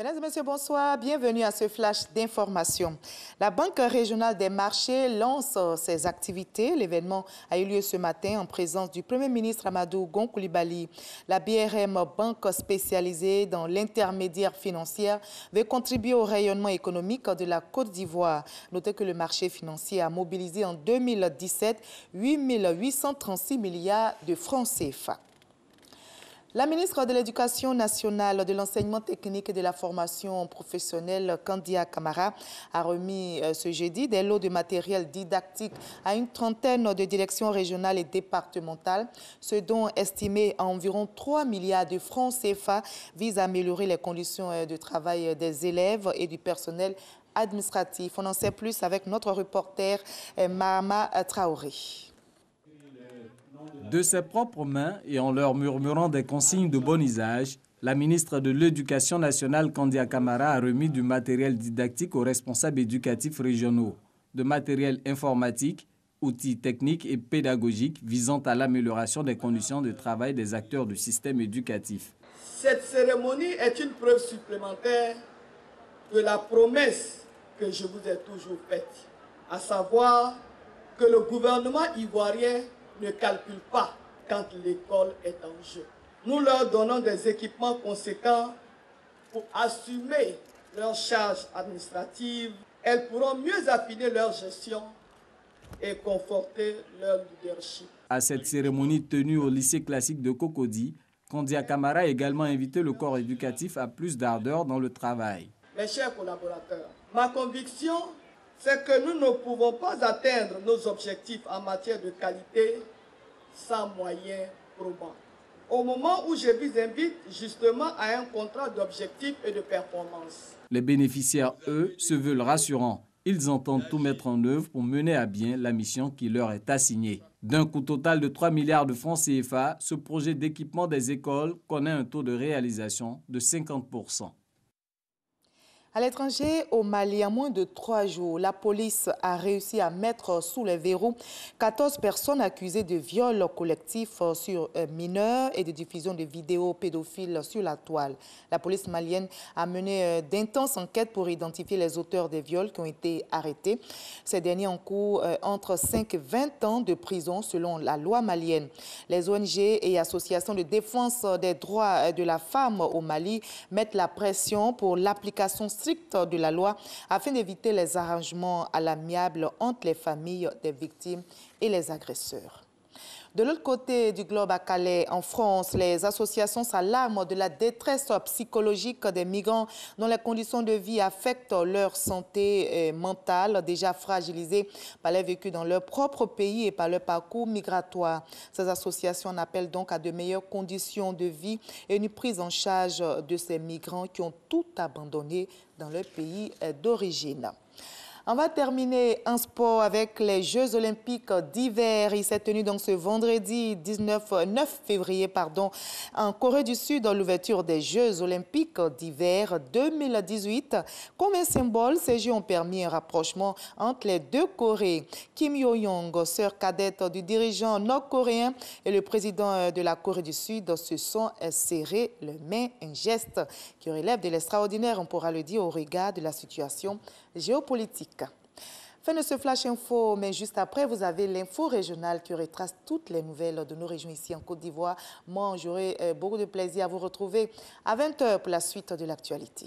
Mesdames et messieurs, bonsoir. Bienvenue à ce flash d'information. La Banque régionale des marchés lance ses activités. L'événement a eu lieu ce matin en présence du Premier ministre Amadou Gon Coulibaly. La BRM, banque spécialisée dans l'intermédiaire financier, veut contribuer au rayonnement économique de la Côte d'Ivoire. Notez que le marché financier a mobilisé en 2017 8 836 milliards de francs CFA. La ministre de l'Éducation nationale, de l'enseignement technique et de la formation professionnelle, Kandia Camara, a remis ce jeudi des lots de matériel didactique à une trentaine de directions régionales et départementales. Ce don, estimé à environ 3 milliards de francs CFA, vise à améliorer les conditions de travail des élèves et du personnel administratif. On en sait plus avec notre reporter Mahama Traoré. De ses propres mains et en leur murmurant des consignes de bon usage, la ministre de l'Éducation nationale, Kandia Camara, a remis du matériel didactique aux responsables éducatifs régionaux, de matériel informatique, outils techniques et pédagogiques visant à l'amélioration des conditions de travail des acteurs du système éducatif. Cette cérémonie est une preuve supplémentaire de la promesse que je vous ai toujours faite, à savoir que le gouvernement ivoirien ne calcule pas quand l'école est en jeu. Nous leur donnons des équipements conséquents pour assumer leurs charges administratives. Elles pourront mieux affiner leur gestion et conforter leur leadership. À cette cérémonie tenue au lycée classique de Cocody, Kandia Camara a également invité le corps éducatif à plus d'ardeur dans le travail. Mes chers collaborateurs, ma conviction, c'est que nous ne pouvons pas atteindre nos objectifs en matière de qualité sans moyens probants. Au moment où je vous invite justement à un contrat d'objectifs et de performance. Les bénéficiaires, eux, se veulent rassurants. Ils entendent tout mettre en œuvre pour mener à bien la mission qui leur est assignée. D'un coût total de 3 milliards de francs CFA, ce projet d'équipement des écoles connaît un taux de réalisation de 50%. À l'étranger, au Mali, en moins de 3 jours, la police a réussi à mettre sous les verrous 14 personnes accusées de viol collectif sur mineurs et de diffusion de vidéos pédophiles sur la toile. La police malienne a mené d'intenses enquêtes pour identifier les auteurs des viols qui ont été arrêtés. Ces derniers encourent entre 5 et 20 ans de prison selon la loi malienne. Les ONG et associations de défense des droits de la femme au Mali mettent la pression pour l'application stricte de la loi afin d'éviter les arrangements à l'amiable entre les familles des victimes et les agresseurs. De l'autre côté du globe, à Calais, en France, les associations s'alarment de la détresse psychologique des migrants dont les conditions de vie affectent leur santé mentale, déjà fragilisée par les vécus dans leur propre pays et par leur parcours migratoire. Ces associations appellent donc à de meilleures conditions de vie et une prise en charge de ces migrants qui ont tout abandonné dans leur pays d'origine. On va terminer en sport avec les Jeux olympiques d'hiver. Il s'est tenu donc ce vendredi 9 février en Corée du Sud, l'ouverture des Jeux olympiques d'hiver 2018. Comme un symbole, ces Jeux ont permis un rapprochement entre les deux Corées. Kim Yo-young, sœur cadette du dirigeant nord-coréen, et le président de la Corée du Sud se sont serrés les mains, un geste qui relève de l'extraordinaire, on pourra le dire, au regard de la situation géopolitique. Fin de ce Flash Info, mais juste après, vous avez l'info régionale qui retrace toutes les nouvelles de nos régions ici en Côte d'Ivoire. Moi, j'aurai beaucoup de plaisir à vous retrouver à 20 h pour la suite de l'actualité.